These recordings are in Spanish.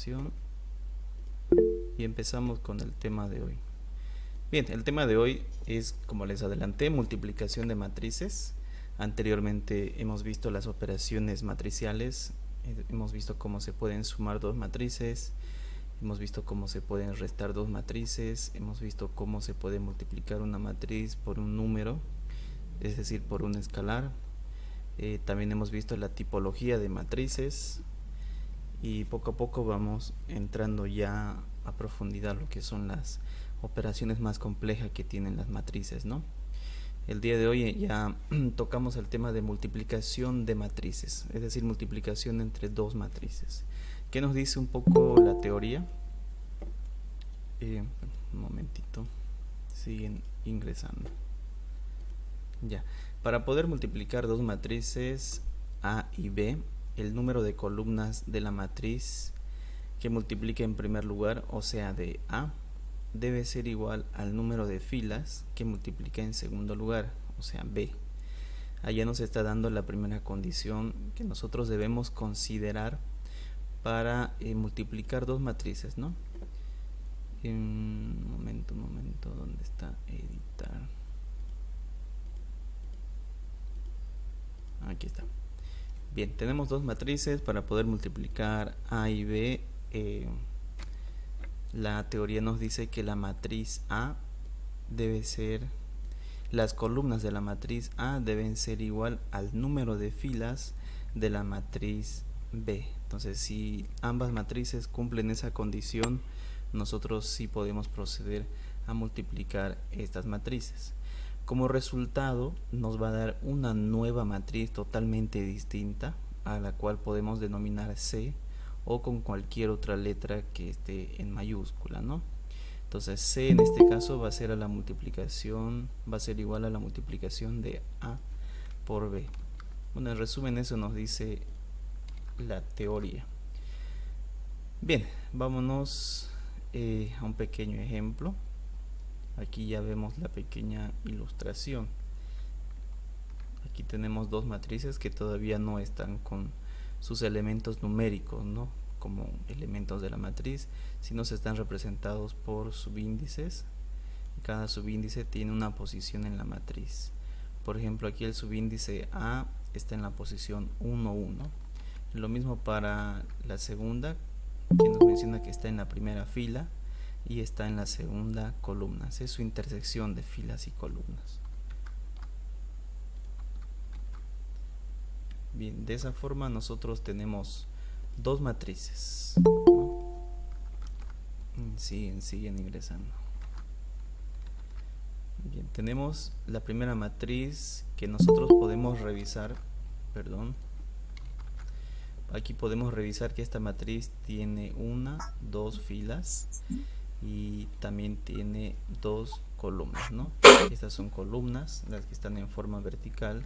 grabación y empezamos con el tema de hoy. Bien, el tema de hoy es, como les adelanté, multiplicación de matrices. Anteriormente hemos visto las operaciones matriciales, hemos visto cómo se pueden sumar dos matrices, hemos visto cómo se pueden restar dos matrices, hemos visto cómo se puede multiplicar una matriz por un número, es decir, por un escalar. También hemos visto la tipología de matrices y poco a poco vamos entrando ya a profundidad lo que son las operaciones más complejas que tienen las matrices, ¿no? El día de hoy ya tocamos el tema de multiplicación de matrices, es decir, multiplicación entre dos matrices. ¿Qué nos dice un poco la teoría? Un momentito, siguen ingresando. Ya, para poder multiplicar dos matrices A y B, el número de columnas de la matriz que multiplique en primer lugar, o sea de A, debe ser igual al número de filas que multiplica en segundo lugar, o sea B. Allá nos está dando la primera condición que nosotros debemos considerar para multiplicar dos matrices, ¿no? Un momento, ¿dónde está editar? Aquí está. Bien, tenemos dos matrices para poder multiplicar A y B. La teoría nos dice que la matriz A debe ser, las columnas de la matriz A deben ser igual al número de filas de la matriz B. Entonces, si ambas matrices cumplen esa condición, nosotros sí podemos proceder a multiplicar estas matrices. Como resultado, nos va a dar una nueva matriz totalmente distinta, a la cual podemos denominar C, o con cualquier otra letra que esté en mayúscula, ¿no? Entonces C en este caso va a ser igual a la multiplicación de A por B. Bueno, en resumen eso nos dice la teoría. Bien, vámonos a un pequeño ejemplo. Aquí ya vemos la pequeña ilustración. Aquí tenemos dos matrices que todavía no están con sus elementos numéricos, ¿no?, como elementos de la matriz, sino se están representados por subíndices. Cada subíndice tiene una posición en la matriz. Por ejemplo, aquí el subíndice A está en la posición 1, 1. Lo mismo para la segunda, que nos menciona que está en la primera fila y está en la segunda columna. Es su intersección de filas y columnas. Bien, de esa forma nosotros tenemos dos matrices, ¿no? Siguen ingresando. Bien, tenemos la primera matriz que nosotros podemos revisar, aquí podemos revisar que esta matriz tiene dos filas y también tiene dos columnas, ¿no? Estas son columnas, las que están en forma vertical,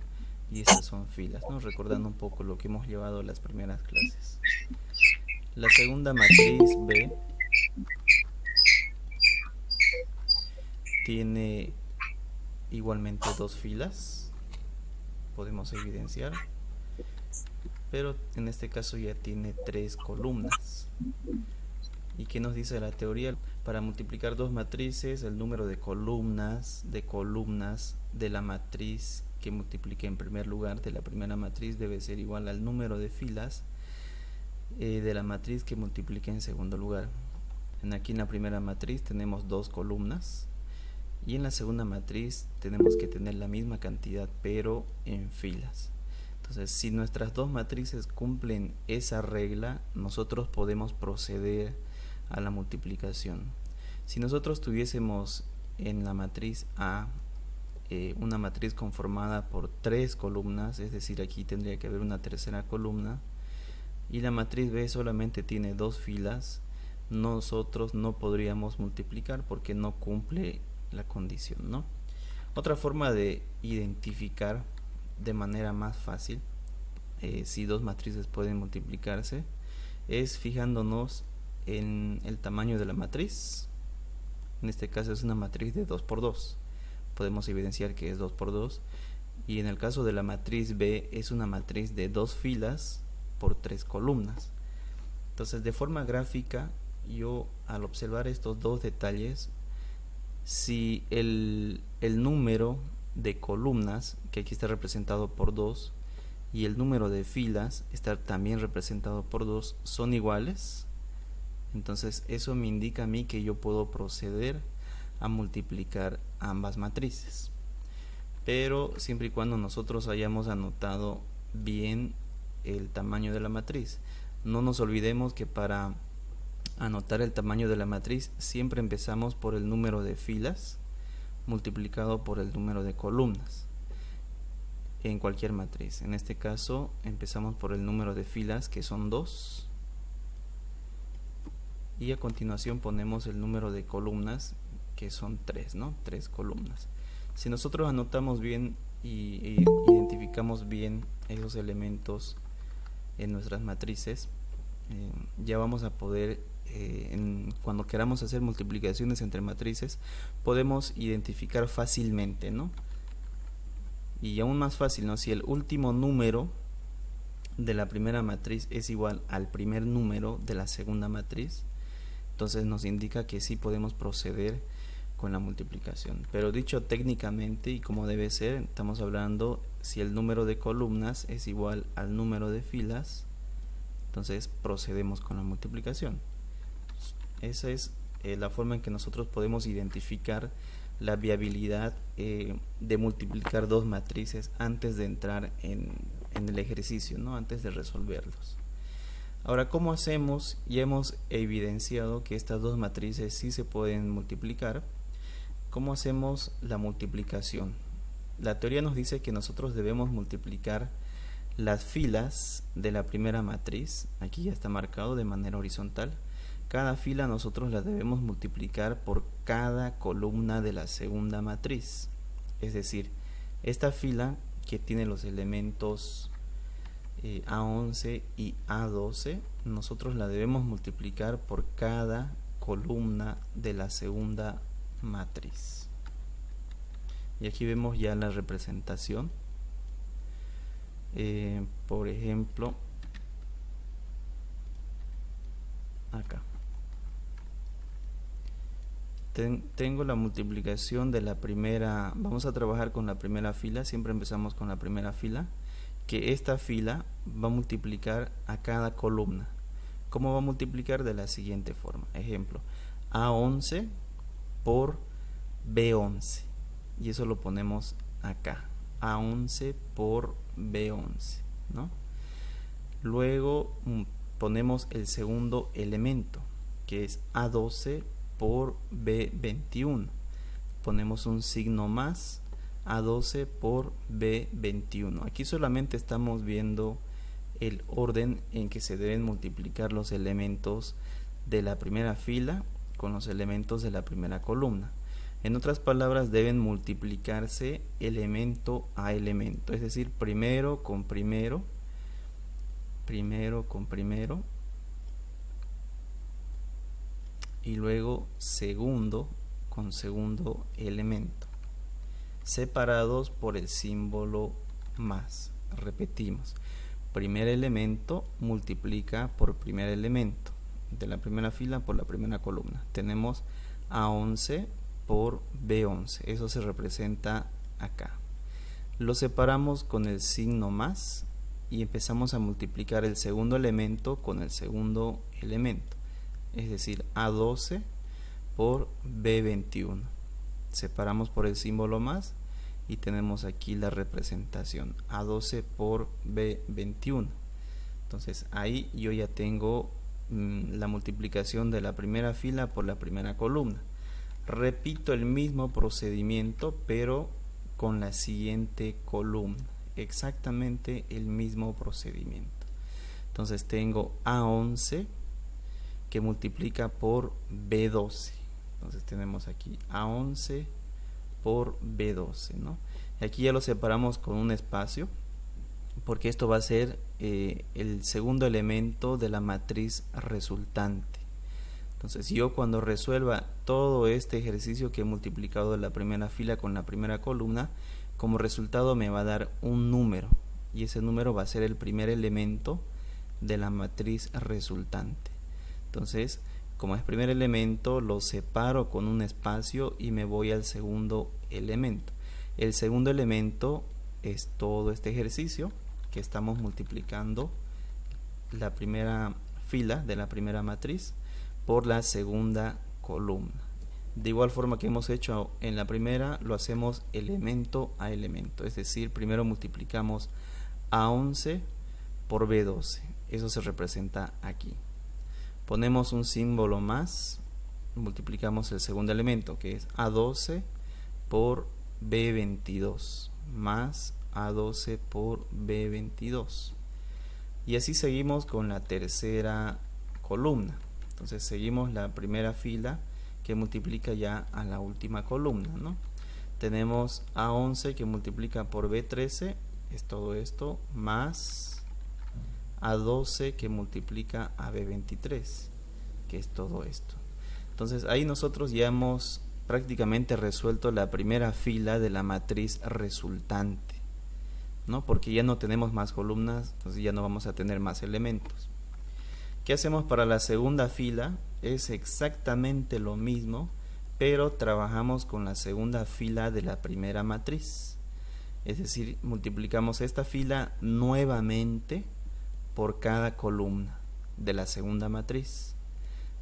y estas son filas, ¿no? Recordando un poco lo que hemos llevado en las primeras clases. La segunda matriz B tiene igualmente dos filas, podemos evidenciar, pero en este caso ya tiene tres columnas. ¿Y qué nos dice la teoría? Para multiplicar dos matrices, el número de columnas de la matriz que multiplique en primer lugar de la primera matriz debe ser igual al número de filas de la matriz que multiplique en segundo lugar. Aquí en la primera matriz tenemos dos columnas y en la segunda matriz tenemos que tener la misma cantidad pero en filas. Entonces, si nuestras dos matrices cumplen esa regla, nosotros podemos proceder a la multiplicación. Si nosotros tuviésemos en la matriz A una matriz conformada por tres columnas, es decir, aquí tendría que haber una tercera columna, y la matriz B solamente tiene dos filas, nosotros no podríamos multiplicar porque no cumple la condición, ¿no? Otra forma de identificar de manera más fácil si dos matrices pueden multiplicarse es fijándonos en el tamaño de la matriz. En este caso es una matriz de 2 por 2, podemos evidenciar que es 2 por 2, y en el caso de la matriz B es una matriz de dos filas por tres columnas. Entonces, de forma gráfica, yo al observar estos dos detalles, si el número de columnas, que aquí está representado por 2, y el número de filas está también representado por 2, son iguales, entonces eso me indica a mí que yo puedo proceder a multiplicar ambas matrices. Pero siempre y cuando nosotros hayamos anotado bien el tamaño de la matriz. No nos olvidemos que para anotar el tamaño de la matriz siempre empezamos por el número de filas multiplicado por el número de columnas en cualquier matriz. En este caso empezamos por el número de filas, que son 2, y a continuación ponemos el número de columnas, que son 3, ¿no? 3 columnas. Si nosotros anotamos bien y identificamos bien esos elementos en nuestras matrices, ya vamos a poder, cuando queramos hacer multiplicaciones entre matrices, podemos identificar fácilmente, ¿no? Y aún más fácil, ¿no? Si el último número de la primera matriz es igual al primer número de la segunda matriz, entonces nos indica que sí podemos proceder con la multiplicación. Pero dicho técnicamente y como debe ser, estamos hablando si el número de columnas es igual al número de filas, entonces procedemos con la multiplicación. Esa es la forma en que nosotros podemos identificar la viabilidad de multiplicar dos matrices antes de entrar en el ejercicio, ¿no? Antes de resolverlos. Ahora, ¿cómo hacemos? Ya hemos evidenciado que estas dos matrices sí se pueden multiplicar. ¿Cómo hacemos la multiplicación? La teoría nos dice que nosotros debemos multiplicar las filas de la primera matriz. Aquí ya está marcado de manera horizontal. Cada fila nosotros la debemos multiplicar por cada columna de la segunda matriz. Es decir, esta fila que tiene los elementos A11 y A12, nosotros la debemos multiplicar por cada columna de la segunda matriz. Y aquí vemos ya la representación. Por ejemplo, acá tengo la multiplicación de la primera. Vamos a trabajar con la primera fila. Siempre empezamos con la primera fila, que esta fila va a multiplicar a cada columna. ¿Cómo va a multiplicar? De la siguiente forma. Ejemplo, A11 por B11, y eso lo ponemos acá, A11 por B11, ¿no? Luego ponemos el segundo elemento, que es A12 por B21, ponemos un signo más, A12 por B21. Aquí solamente estamos viendo el orden en que se deben multiplicar los elementos de la primera fila con los elementos de la primera columna. En otras palabras, deben multiplicarse elemento a elemento, es decir, primero con primero, primero con primero, y luego segundo con segundo elemento, separados por el símbolo más. Repetimos, primer elemento multiplica por primer elemento de la primera fila por la primera columna. Tenemos A11 por B11, eso se representa acá. Lo separamos con el signo más y empezamos a multiplicar el segundo elemento con el segundo elemento, es decir, A12 por B21. Separamos por el símbolo más y tenemos aquí la representación, A12 por B21. Entonces ahí yo ya tengo la multiplicación de la primera fila por la primera columna. Repito el mismo procedimiento, pero con la siguiente columna, exactamente el mismo procedimiento. Entonces tengo A11 que multiplica por B12. Entonces tenemos aquí A11 por B12, ¿no? Y aquí ya lo separamos con un espacio, porque esto va a ser el segundo elemento de la matriz resultante. Entonces yo cuando resuelva todo este ejercicio que he multiplicado de la primera fila con la primera columna, como resultado me va a dar un número, y ese número va a ser el primer elemento de la matriz resultante. Entonces, como es primer elemento, lo separo con un espacio y me voy al segundo elemento. El segundo elemento es todo este ejercicio que estamos multiplicando la primera fila de la primera matriz por la segunda columna. De igual forma que hemos hecho en la primera, lo hacemos elemento a elemento, es decir, primero multiplicamos A11 por B12, eso se representa aquí. Ponemos un símbolo más, multiplicamos el segundo elemento, que es A12 por B22 más A12 por B22, y así seguimos con la tercera columna. Entonces seguimos la primera fila que multiplica ya a la última columna, ¿no? Tenemos A11 que multiplica por B13, es todo esto, más A12 que multiplica a B23, que es todo esto. Entonces ahí nosotros ya hemos prácticamente resuelto la primera fila de la matriz resultante, ¿no? Porque ya no tenemos más columnas, entonces ya no vamos a tener más elementos. ¿Qué hacemos para la segunda fila? Es exactamente lo mismo, pero trabajamos con la segunda fila de la primera matriz. Es decir, multiplicamos esta fila nuevamente por cada columna de la segunda matriz.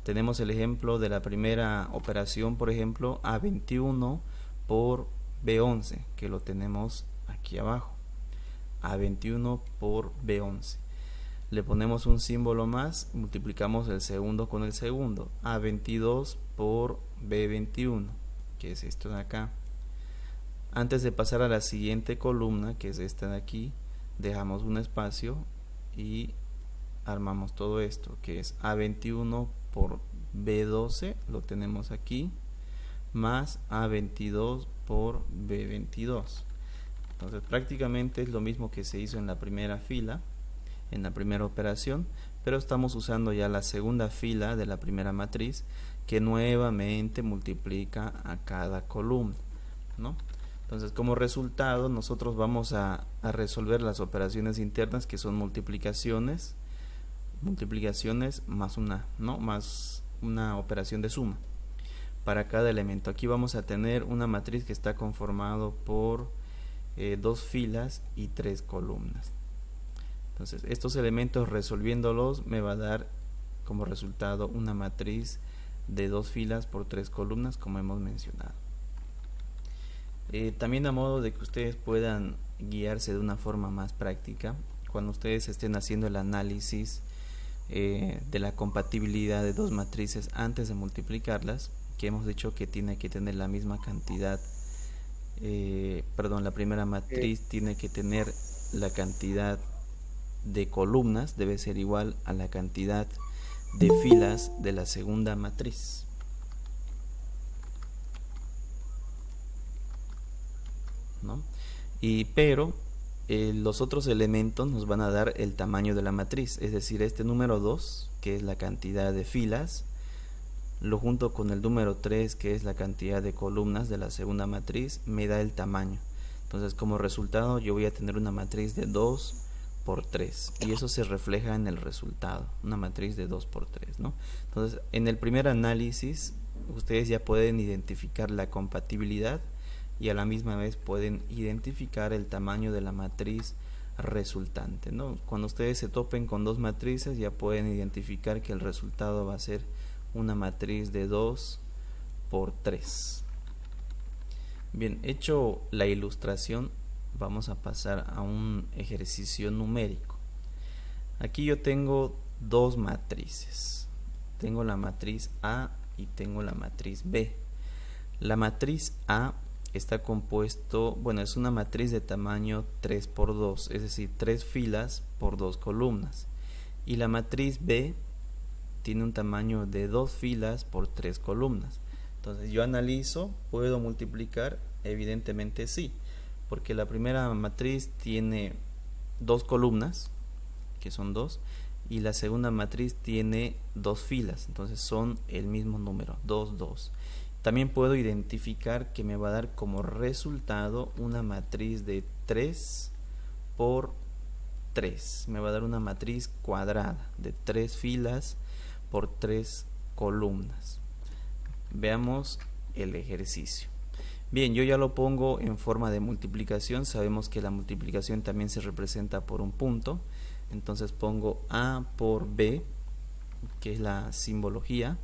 Tenemos el ejemplo de la primera operación, por ejemplo, A21 por B11, que lo tenemos aquí abajo. A21 por B11. Le ponemos un símbolo más, multiplicamos el segundo con el segundo. A22 por B21, que es esto de acá. Antes de pasar a la siguiente columna, que es esta de aquí, dejamos un espacio y armamos todo esto, que es A21 por B12, lo tenemos aquí, más A22 por B22. Entonces prácticamente es lo mismo que se hizo en la primera fila, en la primera operación, pero estamos usando ya la segunda fila de la primera matriz, que nuevamente multiplica a cada columna, ¿no? Entonces, como resultado, nosotros vamos a resolver las operaciones internas, que son multiplicaciones más una, ¿no? Más una operación de suma para cada elemento. Aquí vamos a tener una matriz que está conformado por dos filas y tres columnas. Entonces, estos elementos, resolviéndolos, me va a dar como resultado una matriz de dos filas por tres columnas, como hemos mencionado. También a modo de que ustedes puedan guiarse de una forma más práctica, cuando ustedes estén haciendo el análisis de la compatibilidad de dos matrices antes de multiplicarlas, que hemos dicho que tiene que tener la misma cantidad, la primera matriz tiene que tener la cantidad de columnas, debe ser igual a la cantidad de filas de la segunda matriz. ¿No? Pero los otros elementos nos van a dar el tamaño de la matriz, es decir, este número 2, que es la cantidad de filas, lo junto con el número 3, que es la cantidad de columnas de la segunda matriz, me da el tamaño. Entonces, como resultado, yo voy a tener una matriz de 2 por 3, y eso se refleja en el resultado, una matriz de 2 por 3, ¿no? Entonces, en el primer análisis, ustedes ya pueden identificar la compatibilidad y a la misma vez pueden identificar el tamaño de la matriz resultante, ¿no? Cuando ustedes se topen con dos matrices, ya pueden identificar que el resultado va a ser una matriz de 2 por 3. Bien, hecho la ilustración, vamos a pasar a un ejercicio numérico. Aquí yo tengo dos matrices. Tengo la matriz A y tengo la matriz B. La matriz A está compuesto, es una matriz de tamaño 3 por 2, es decir, 3 filas por 2 columnas. Y la matriz B tiene un tamaño de 2 filas por 3 columnas. Entonces yo analizo, ¿puedo multiplicar? Evidentemente sí, porque la primera matriz tiene 2 columnas, que son 2, y la segunda matriz tiene 2 filas, entonces son el mismo número, 2, 2. También puedo identificar que me va a dar como resultado una matriz de 3 por 3. Me va a dar una matriz cuadrada de 3 filas por 3 columnas. Veamos el ejercicio. Bien, yo ya lo pongo en forma de multiplicación. Sabemos que la multiplicación también se representa por un punto. Entonces pongo A por B, que es la simbología,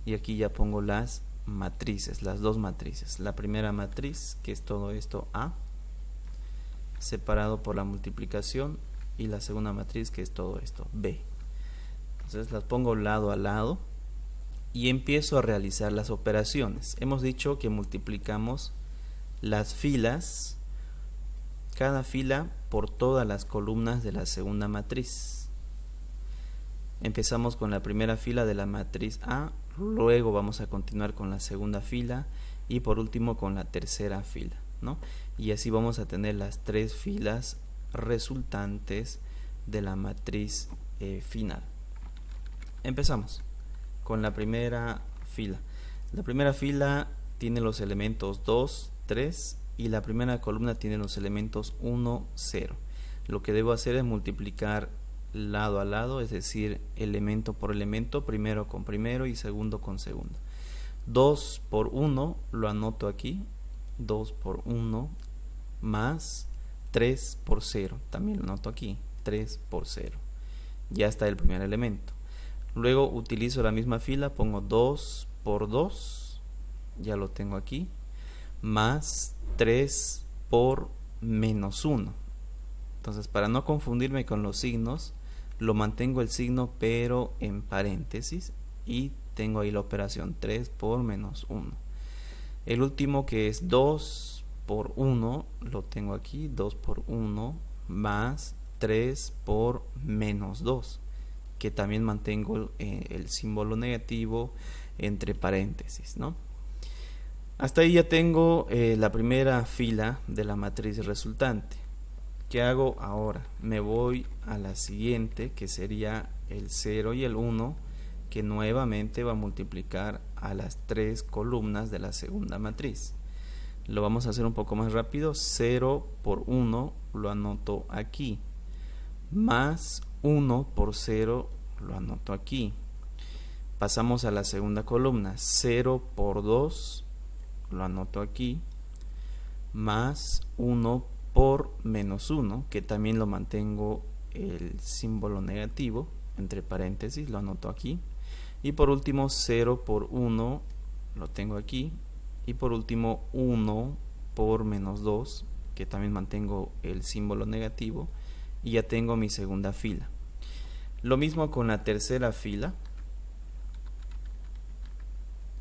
y aquí ya pongo las matrices, las dos matrices. La primera matriz, que es todo esto A, separado por la multiplicación, y la segunda matriz, que es todo esto B. Entonces las pongo lado a lado y empiezo a realizar las operaciones. Hemos dicho que multiplicamos las filas, cada fila por todas las columnas de la segunda matriz. Empezamos con la primera fila de la matriz A, luego vamos a continuar con la segunda fila y por último con la tercera fila, ¿no? Y así vamos a tener las 3 filas resultantes de la matriz final. Empezamos con la primera fila. La primera fila tiene los elementos 2, 3 y la primera columna tiene los elementos 1, 0. Lo que debo hacer es multiplicar lado a lado, es decir, elemento por elemento, primero con primero y segundo con segundo. 2 por 1 lo anoto aquí, 2 por 1 más 3 por 0, también lo anoto aquí, 3 por 0. Ya está el primer elemento. Luego utilizo la misma fila, pongo 2 por 2, ya lo tengo aquí, más 3 por menos 1. Entonces, para no confundirme con los signos, lo mantengo el signo pero en paréntesis y tengo ahí la operación 3 por menos 1. El último, que es 2 por 1, lo tengo aquí, 2 por 1 más 3 por menos 2, que también mantengo el símbolo negativo entre paréntesis, ¿no? Hasta ahí ya tengo la primera fila de la matriz resultante. ¿Qué hago ahora? Me voy a la siguiente, que sería el 0 y el 1, que nuevamente va a multiplicar a las 3 columnas de la segunda matriz. Lo vamos a hacer un poco más rápido. 0 por 1 lo anoto aquí, más 1 por 0 lo anoto aquí. Pasamos a la segunda columna. 0 por 2 lo anoto aquí, más 1 por menos 1, que también lo mantengo el símbolo negativo entre paréntesis, lo anoto aquí. Y por último 0 por 1 lo tengo aquí. Y por último 1 por menos 2, que también mantengo el símbolo negativo. Y ya tengo mi segunda fila. Lo mismo con la tercera fila.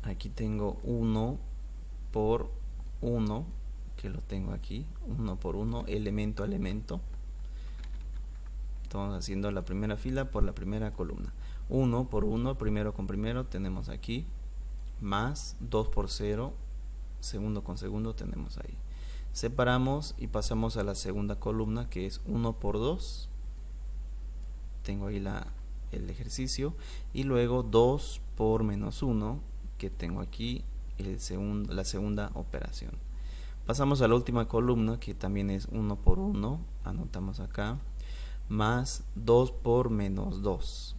Aquí tengo 1 por 1, que lo tengo aquí, 1 por 1, elemento a elemento. Estamos haciendo la primera fila por la primera columna. 1 por 1, primero con primero, tenemos aquí, más 2 por 0, segundo con segundo, tenemos ahí. Separamos y pasamos a la segunda columna, que es 1 por 2. Tengo ahí el ejercicio. Y luego 2 por menos 1, que tengo aquí la segunda operación. Pasamos a la última columna, que también es 1 por 1, anotamos acá, más 2 por menos 2.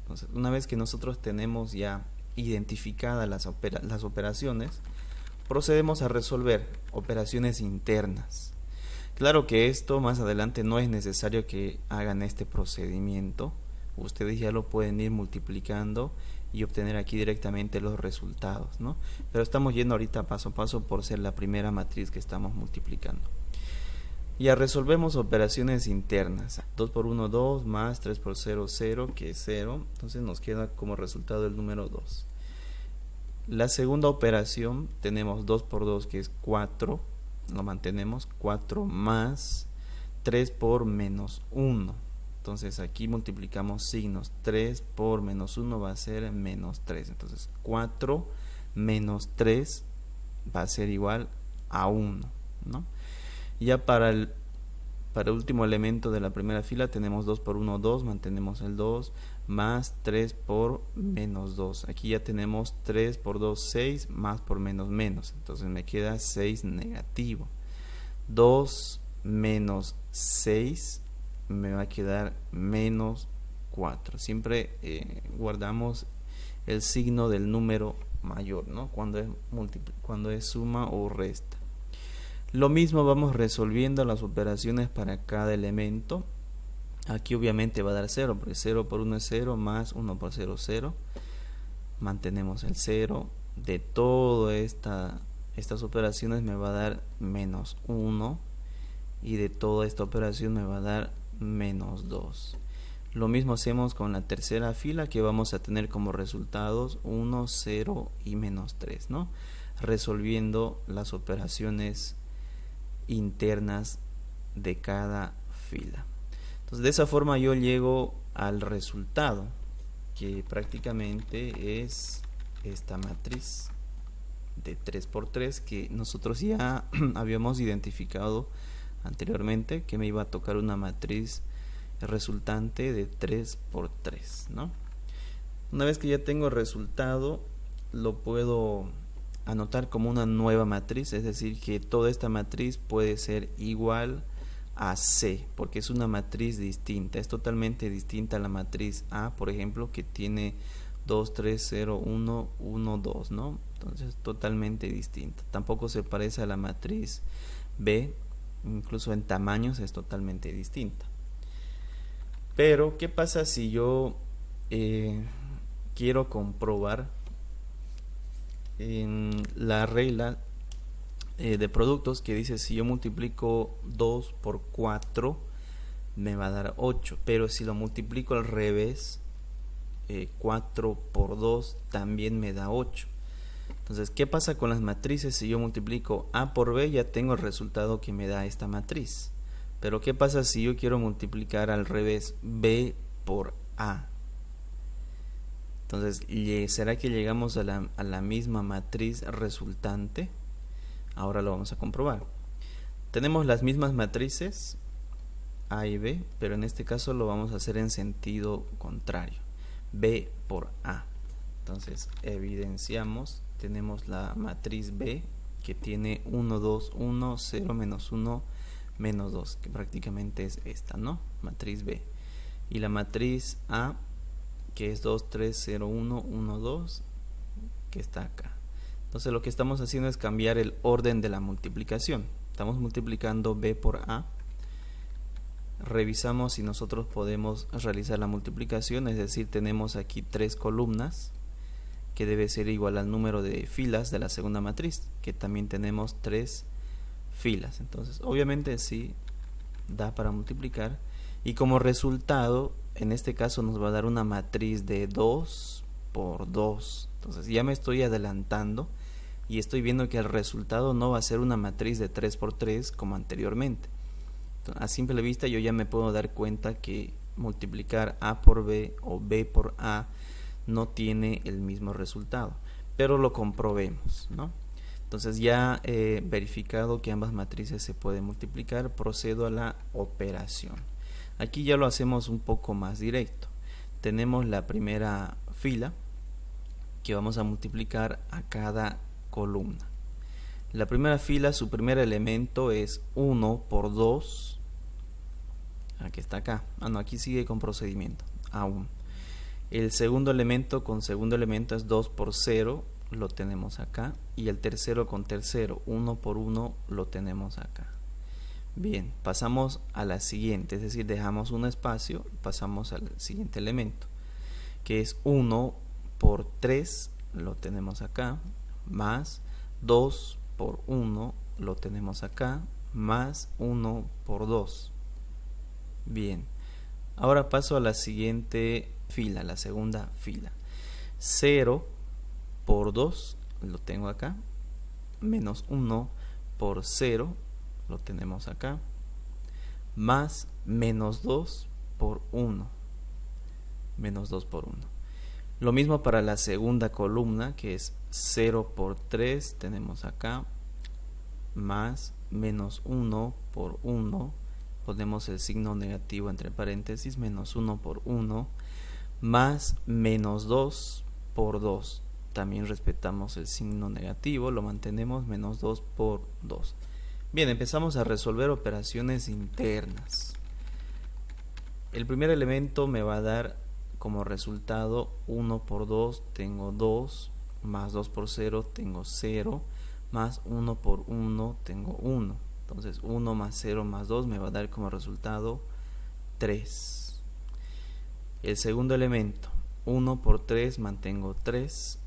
Entonces, una vez que nosotros tenemos ya identificadas las operaciones, procedemos a resolver operaciones internas. Claro que esto más adelante no es necesario que hagan este procedimiento. Ustedes ya lo pueden ir multiplicando y obtener aquí directamente los resultados, ¿no? Pero estamos yendo ahorita paso a paso por ser la primera matriz que estamos multiplicando. Ya resolvemos operaciones internas. 2 por 1, 2, más 3 por 0, 0, que es 0. Entonces nos queda como resultado el número 2. La segunda operación tenemos 2 por 2, que es 4. Lo mantenemos, 4 más 3 por menos 1. Entonces aquí multiplicamos signos. 3 por menos 1 va a ser menos 3. Entonces 4 menos 3 va a ser igual a 1, ¿no? Ya para el último elemento de la primera fila tenemos 2 por 1, 2, mantenemos el 2, más 3 por menos 2. Aquí ya tenemos 3 por 2, 6, más por menos, menos. Entonces me queda 6 negativo. 2 menos 6 me va a quedar menos 4. Siempre guardamos el signo del número mayor, ¿no? Cuando es suma o resta. Lo mismo vamos resolviendo las operaciones para cada elemento. Aquí obviamente va a dar 0, porque 0 por 1 es 0, más 1 por 0 es 0. Mantenemos el 0. De todas estas operaciones me va a dar menos 1. Y de toda esta operación me va a dar menos 2. Lo mismo hacemos con la tercera fila, que vamos a tener como resultados 1, 0 y menos 3, ¿no? Resolviendo las operaciones internas de cada fila. Entonces, de esa forma yo llego al resultado, que prácticamente es esta matriz de 3×3 que nosotros ya habíamos identificado anteriormente, que me iba a tocar una matriz resultante de 3×3, ¿no? Una vez que ya tengo el resultado, lo puedo anotar como una nueva matriz, es decir, que toda esta matriz puede ser igual a C, porque es una matriz distinta, es totalmente distinta a la matriz A, por ejemplo, que tiene 2, 3, 0, 1, 1, 2, ¿no? Entonces, totalmente distinta. Tampoco se parece a la matriz B, incluso en tamaños es totalmente distinta. Pero, ¿qué pasa si yo quiero comprobar en la regla de productos que dice si yo multiplico 2 por 4 me va a dar 8, pero si lo multiplico al revés, 4 por 2 también me da 8. Entonces, ¿qué pasa con las matrices? Si yo multiplico A por B, ya tengo el resultado que me da esta matriz. Pero ¿qué pasa si yo quiero multiplicar al revés, B por A? Entonces, ¿será que llegamos a la misma matriz resultante? Ahora lo vamos a comprobar. Tenemos las mismas matrices A y B, pero en este caso lo vamos a hacer en sentido contrario. B por A. Entonces, evidenciamos, tenemos la matriz B que tiene 1, 2, 1, 0, menos 1, menos 2, que prácticamente es esta, ¿no? Matriz B. Y la matriz A, que es 2, 3, 0, 1, 1, 2, que está acá. Entonces lo que estamos haciendo es cambiar el orden de la multiplicación. Estamos multiplicando B por A. Revisamos si nosotros podemos realizar la multiplicación, es decir, tenemos aquí 3 columnas, que debe ser igual al número de filas de la segunda matriz, que también tenemos 3 filas. Entonces, obviamente sí da para multiplicar, y como resultado, en este caso nos va a dar una matriz de 2 por 2. Entonces ya me estoy adelantando y estoy viendo que el resultado no va a ser una matriz de 3×3 como anteriormente. Entonces, a simple vista yo ya me puedo dar cuenta que multiplicar A por B o B por A no tiene el mismo resultado, pero lo comprobemos, ¿no? Entonces, ya verificado que ambas matrices se pueden multiplicar, procedo a la operación. Aquí ya lo hacemos un poco más directo. Tenemos la primera fila que vamos a multiplicar a cada columna. La primera fila, su primer elemento es 1 por 2. Aquí está acá. No, aquí sigue con procedimiento. A1. El segundo elemento con segundo elemento es 2 por 0. Lo tenemos acá. Y el tercero con tercero, 1 por 1, lo tenemos acá. Bien, pasamos a la siguiente. Es decir, dejamos un espacio y pasamos al siguiente elemento, que es 1 por 3. Lo tenemos acá. Más 2 por 1 lo tenemos acá, más 1 por 2. Bien, ahora paso a la siguiente fila, la segunda fila. 0 por 2 lo tengo acá, menos 1 por 0 lo tenemos acá, más menos 2 por 1, menos 2 por 1. Lo mismo para la segunda columna, que es 0 por 3, tenemos acá, más menos 1 por 1, ponemos el signo negativo entre paréntesis, menos 1 por 1, más menos 2 por 2, también respetamos el signo negativo, lo mantenemos, menos 2 por 2. Bien, empezamos a resolver operaciones internas. El primer elemento me va a dar como resultado 1 por 2 tengo 2, más 2 por 0 tengo 0, más 1 por 1 tengo 1. Entonces 1 más 0 más 2 me va a dar como resultado 3. El segundo elemento, 1 por 3 mantengo 3,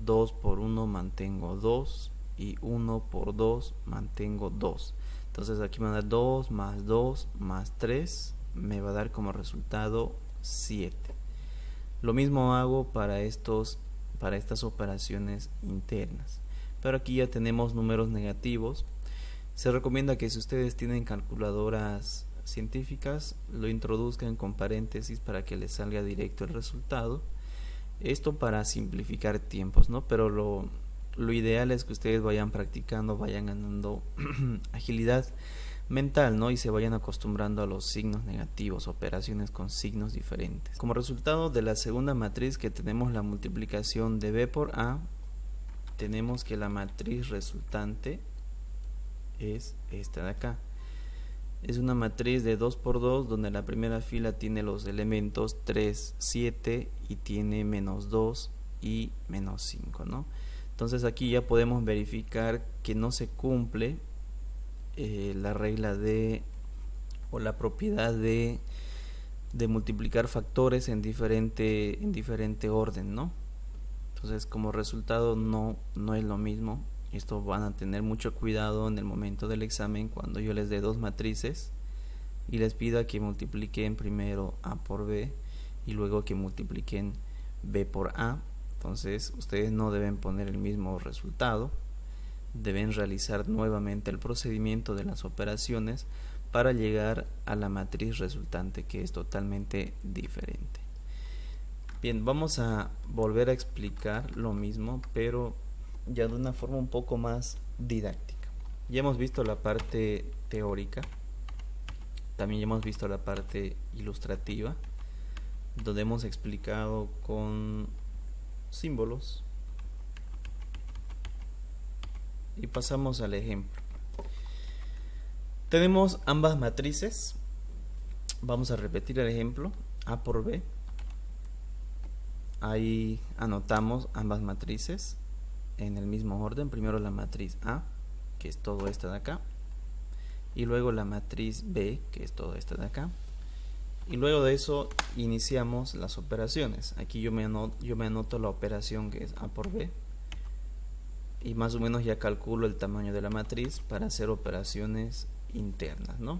2 por 1 mantengo 2 y 1 por 2 mantengo 2. Entonces aquí me va a dar 2 más 3 me va a dar como resultado 7. Lo mismo hago para estas operaciones internas, pero aquí ya tenemos números negativos. Se recomienda que si ustedes tienen calculadoras científicas lo introduzcan con paréntesis para que les salga directo el resultado. Esto para simplificar tiempos, ¿no? Pero lo ideal es que ustedes vayan practicando, vayan ganando agilidad mental, ¿no? Y se vayan acostumbrando a los signos negativos, operaciones con signos diferentes. Como resultado de la segunda matriz, que tenemos la multiplicación de B por A, tenemos que la matriz resultante es esta de acá. Es una matriz de 2 por 2 donde la primera fila tiene los elementos 3, 7 y tiene menos 2 y menos 5, ¿no? Entonces aquí ya podemos verificar que no se cumple la regla o la propiedad de multiplicar factores en diferente orden, ¿no? Entonces como resultado no es lo mismo. Esto van a tener mucho cuidado en el momento del examen cuando yo les dé dos matrices y les pida que multipliquen primero A por B y luego que multipliquen B por A. Entonces ustedes no deben poner el mismo resultado, deben realizar nuevamente el procedimiento de las operaciones para llegar a la matriz resultante, que es totalmente diferente. Bien, vamos a volver a explicar lo mismo, pero ya de una forma un poco más didáctica. Ya hemos visto la parte teórica, también ya hemos visto la parte ilustrativa, donde hemos explicado con símbolos, y pasamos al ejemplo. Tenemos ambas matrices. Vamos a repetir el ejemplo. A por B. Ahí anotamos ambas matrices en el mismo orden. Primero la matriz A, que es todo esta de acá, y luego la matriz B, que es todo esta de acá, y luego de eso iniciamos las operaciones. Aquí yo me anoto la operación que es A por B, y más o menos ya calculo el tamaño de la matriz para hacer operaciones internas, ¿no?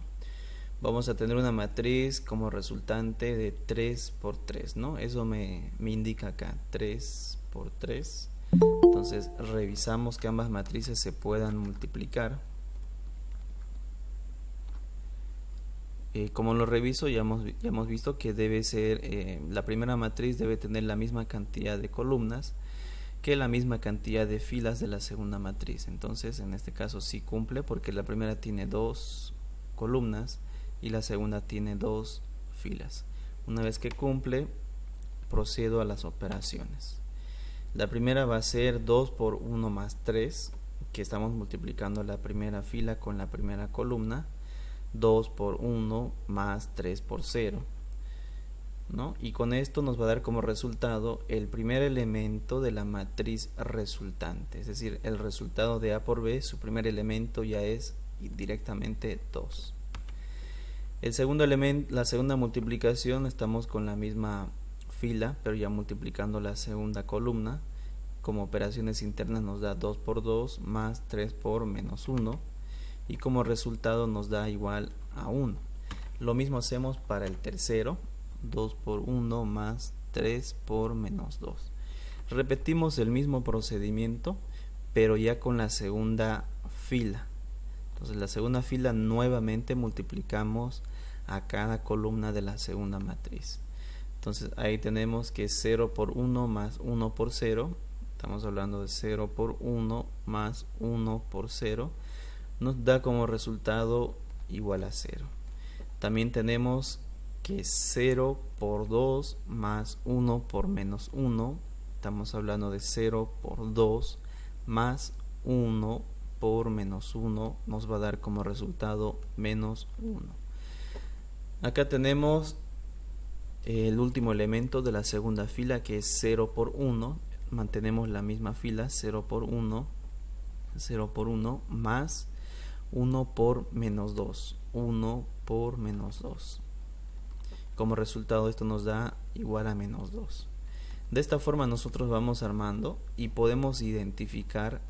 Vamos a tener una matriz como resultante de 3 por 3, ¿no? Eso me indica acá 3 por 3. Entonces revisamos que ambas matrices se puedan multiplicar. Como lo reviso, ya hemos visto que debe ser, la primera matriz debe tener la misma cantidad de columnas que la misma cantidad de filas de la segunda matriz. Entonces en este caso sí cumple, porque la primera tiene 2 columnas y la segunda tiene 2 filas. Una vez que cumple, procedo a las operaciones. La primera va a ser 2 por 1 más 3, que estamos multiplicando la primera fila con la primera columna. 2 por 1 más 3 por 0, ¿no? Y con esto nos va a dar como resultado el primer elemento de la matriz resultante, es decir, el resultado de A por B, su primer elemento ya es directamente 2. El segundo elemento, la segunda multiplicación, estamos con la misma fila, pero ya multiplicando la segunda columna. Como operaciones internas nos da 2 por 2 más 3 por menos 1, y como resultado nos da igual a 1. Lo mismo hacemos para el tercero, 2 por 1 más 3 por menos 2. Repetimos el mismo procedimiento, pero ya con la segunda fila. Entonces la segunda fila nuevamente multiplicamos a cada columna de la segunda matriz. Entonces ahí tenemos que 0 por 1 más 1 por 0. Estamos hablando de 0 por 1 más 1 por 0. Nos da como resultado igual a 0. También tenemos que 0 por 2 más 1 por menos 1. Estamos hablando de 0 por 2 más 1 por menos 1. Nos va a dar como resultado menos 1. Acá tenemos el último elemento de la segunda fila, que es 0 por 1. Mantenemos la misma fila, 0 por 1, 0 por 1, más 1 por menos 2, 1 por menos 2. Como resultado esto nos da igual a menos 2. De esta forma nosotros vamos armando y podemos identificar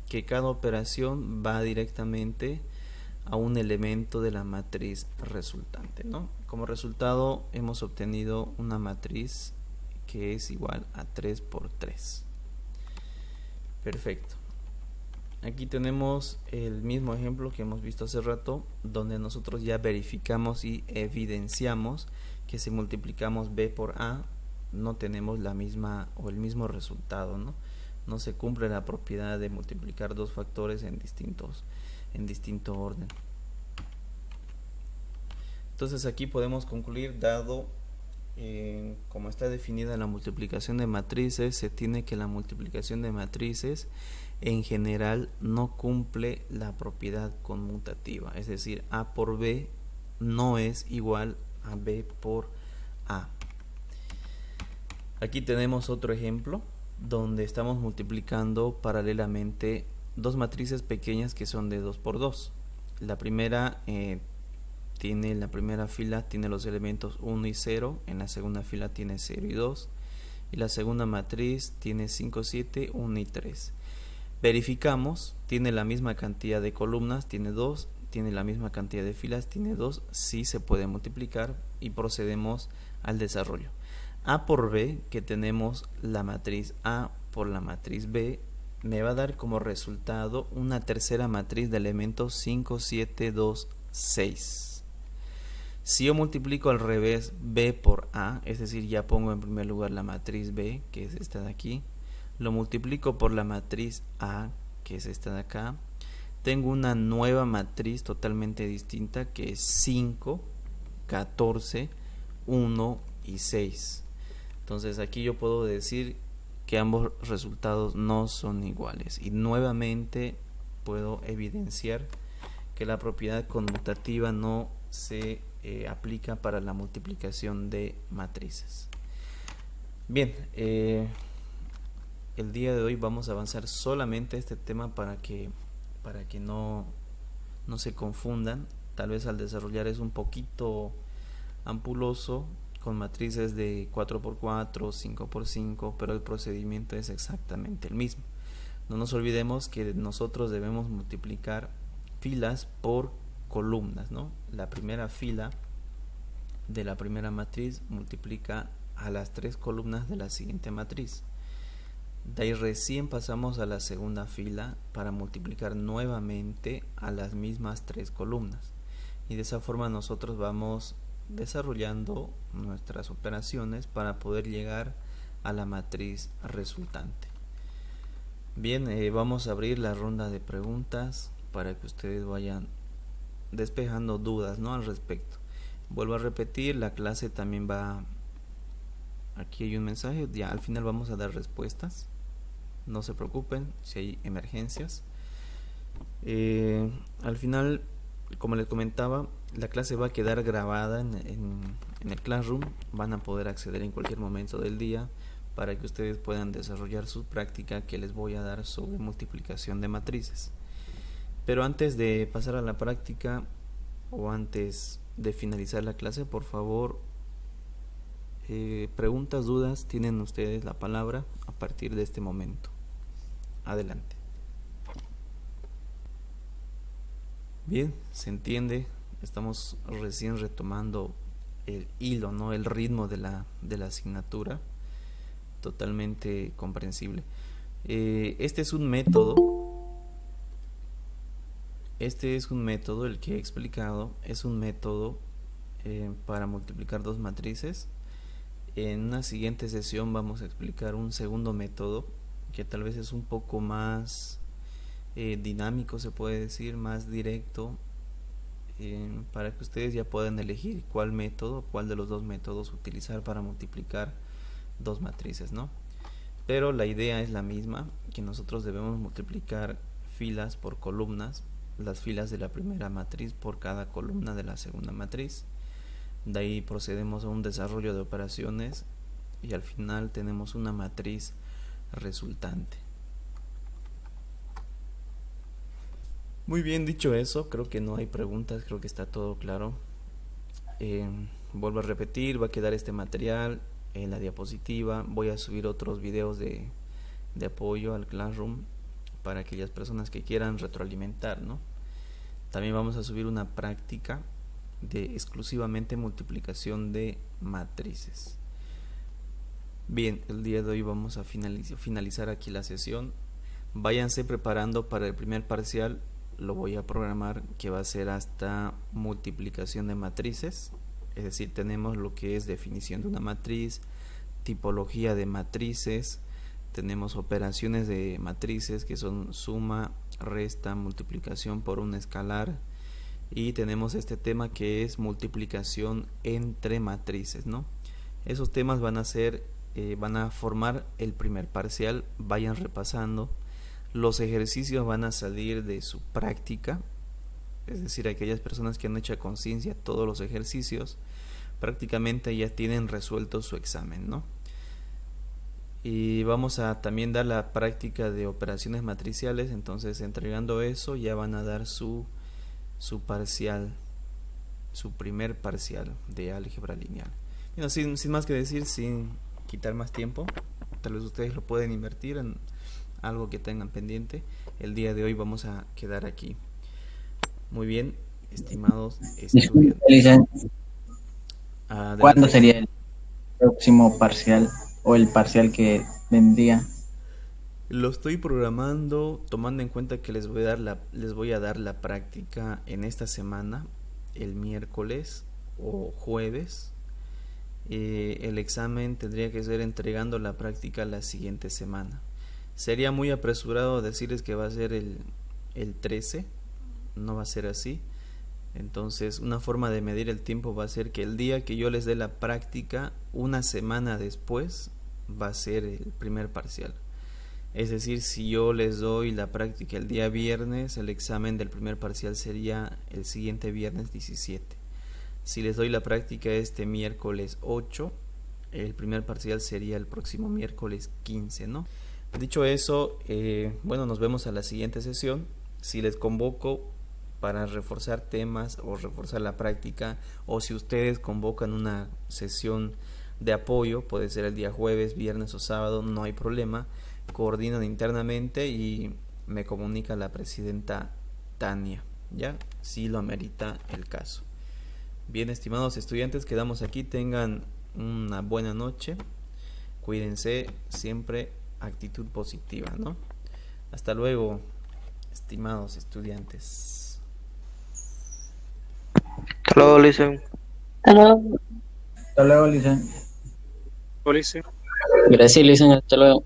que cada operación va directamente a un elemento de la matriz resultante, ¿no? Como resultado hemos obtenido una matriz que es igual a 3 por 3. Perfecto. Aquí tenemos el mismo ejemplo que hemos visto hace rato, donde nosotros ya verificamos y evidenciamos que si multiplicamos b por a no tenemos la misma o el mismo resultado, ¿no? No se cumple la propiedad de multiplicar dos factores en distinto orden. Entonces aquí podemos concluir, dado como está definida la multiplicación de matrices, se tiene que la multiplicación de matrices en general no cumple la propiedad conmutativa, es decir, a por b no es igual a b por a. Aquí tenemos otro ejemplo donde estamos multiplicando paralelamente dos matrices pequeñas que son de 2 por 2. La primera fila tiene los elementos 1 y 0, en la segunda fila tiene 0 y 2, y la segunda matriz tiene 5, 7, 1 y 3. Verificamos, tiene la misma cantidad de columnas, tiene 2, tiene la misma cantidad de filas, tiene 2, sí se puede multiplicar, y procedemos al desarrollo. A por b, que tenemos la matriz A por la matriz B, me va a dar como resultado una tercera matriz de elementos 5, 7, 2, 6. Si yo multiplico al revés B por A, es decir, ya pongo en primer lugar la matriz B, que es esta de aquí, lo multiplico por la matriz A, que es esta de acá, tengo una nueva matriz totalmente distinta que es 5, 14, 1 y 6. Entonces aquí yo puedo decir que ambos resultados no son iguales, y nuevamente puedo evidenciar que la propiedad conmutativa no se aplica para la multiplicación de matrices. Bien, el día de hoy vamos a avanzar solamente este tema para que no se confundan. Tal vez al desarrollar es un poquito ampuloso, con matrices de 4x4, 5x5, pero el procedimiento es exactamente el mismo. No nos olvidemos que nosotros debemos multiplicar filas por columnas, ¿no? La primera fila de la primera matriz multiplica a las 3 columnas de la siguiente matriz. De ahí recién pasamos a la segunda fila para multiplicar nuevamente a las mismas 3 columnas. Y de esa forma nosotros vamos desarrollando nuestras operaciones para poder llegar a la matriz resultante. Bien, vamos a abrir la ronda de preguntas para que ustedes vayan despejando dudas, ¿no?, al respecto. Vuelvo a repetir, la clase también va, aquí hay un mensaje, ya al final vamos a dar respuestas, no se preocupen si hay emergencias. Al final, como les comentaba, la clase va a quedar grabada en el Classroom, van a poder acceder en cualquier momento del día para que ustedes puedan desarrollar su práctica que les voy a dar sobre multiplicación de matrices. Pero antes de pasar a la práctica o antes de finalizar la clase, por favor, preguntas, dudas, tienen ustedes la palabra a partir de este momento. Adelante. Bien, se entiende, estamos recién retomando el hilo, ¿no?, el ritmo de la asignatura, totalmente comprensible. Este es un método, el que he explicado, es un método para multiplicar dos matrices. En una siguiente sesión vamos a explicar un segundo método que tal vez es un poco más dinámico, se puede decir, más directo, para que ustedes ya puedan elegir cuál de los dos métodos utilizar para multiplicar dos matrices, ¿no? Pero la idea es la misma, que nosotros debemos multiplicar filas por columnas, las filas de la primera matriz por cada columna de la segunda matriz. De ahí procedemos a un desarrollo de operaciones y al final tenemos una matriz resultante. Muy bien, dicho eso, creo que no hay preguntas, creo que está todo claro. Vuelvo a repetir, va a quedar este material en la diapositiva. Voy a subir otros videos de apoyo al Classroom para aquellas personas que quieran retroalimentar, ¿no? También vamos a subir una práctica de exclusivamente multiplicación de matrices. Bien, el día de hoy vamos a finalizar aquí la sesión. Váyanse preparando para el primer parcial. Lo voy a programar que va a ser hasta multiplicación de matrices. Es decir, tenemos lo que es definición de una matriz, tipología de matrices, tenemos operaciones de matrices que son suma, resta, multiplicación por un escalar, y tenemos este tema que es multiplicación entre matrices, ¿no? Esos temas van a formar el primer parcial. Vayan repasando. Los ejercicios van a salir de su práctica, es decir, aquellas personas que han hecho a conciencia todos los ejercicios prácticamente ya tienen resuelto su examen, ¿no? Y vamos a también dar la práctica de operaciones matriciales. Entonces, entregando eso, ya van a dar su parcial, su primer parcial de álgebra lineal. Bueno, sin más que decir, sin quitar más tiempo, tal vez ustedes lo pueden invertir en algo que tengan pendiente. El día de hoy vamos a quedar aquí. Muy bien, estimados estudiantes. ¿Cuándo sería el próximo parcial o el parcial que vendría? Lo estoy programando tomando en cuenta que les voy a dar la práctica en esta semana, el miércoles o jueves. El examen tendría que ser entregando la práctica la siguiente semana. Sería muy apresurado decirles que va a ser el 13, no va a ser así. Entonces, una forma de medir el tiempo va a ser que el día que yo les dé la práctica, una semana después, va a ser el primer parcial. Es decir, si yo les doy la práctica el día viernes, el examen del primer parcial sería el siguiente viernes 17. Si les doy la práctica este miércoles 8, el primer parcial sería el próximo miércoles 15, ¿no? Dicho eso, bueno, nos vemos a la siguiente sesión. Si les convoco para reforzar temas o reforzar la práctica, o si ustedes convocan una sesión de apoyo, puede ser el día jueves, viernes o sábado, no hay problema. Coordinan internamente y me comunica la presidenta Tania, ¿ya? Si lo amerita el caso. Bien, estimados estudiantes, quedamos aquí. Tengan una buena noche. Cuídense, siempre actitud positiva, ¿no? Hasta luego, estimados estudiantes. Hasta luego, Lisen. Hasta luego, Lisen. Lisen. Gracias, Lisen. Hasta luego.